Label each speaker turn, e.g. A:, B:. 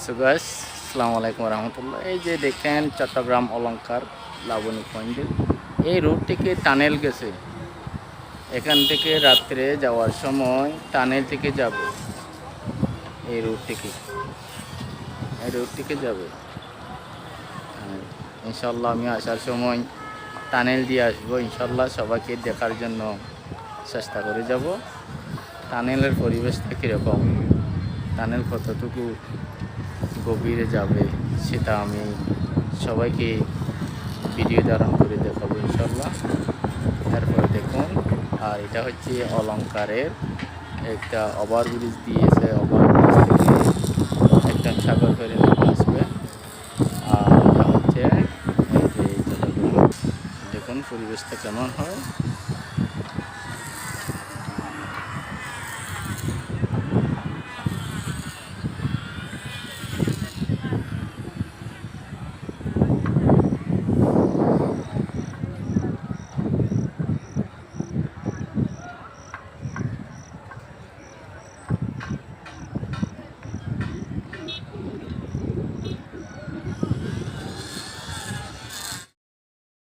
A: So guys, আসসালামু আলাইকুম রহমতুল্লাহ। এই যে দেখেন চট্টগ্রাম অলংকার লাবণী পয়েন্টে এই রোড থেকে টানেল গেছে। এখান থেকে রাত্রে যাওয়ার সময় টানেল থেকে যাবে, এই রোড থেকে যাবে। ইনশাল্লাহ আমি আসার সময় টানেল দিয়ে আসবো। ইনশাল্লাহ সবাইকে দেখার জন্য চেষ্টা করে যাব। টানেলের পরিবেশটা কীরকম, টানেল কতটুকু গভীরে যাবে সেটা আমি সবাইকে ভিডিও ধারণ করে দেখাবো ইনশাল্লাহ। তারপরে দেখুন, আর এটা হচ্ছে অলংকারের একটা ওভারব্রিজ দিয়েছে। ওভারব্রিজ থেকে একদম সাগর ফেরি আসবে। আর এটা হচ্ছে এই যে চট্টগ্রাম। দেখুন পরিবেশটা কেমন হয়।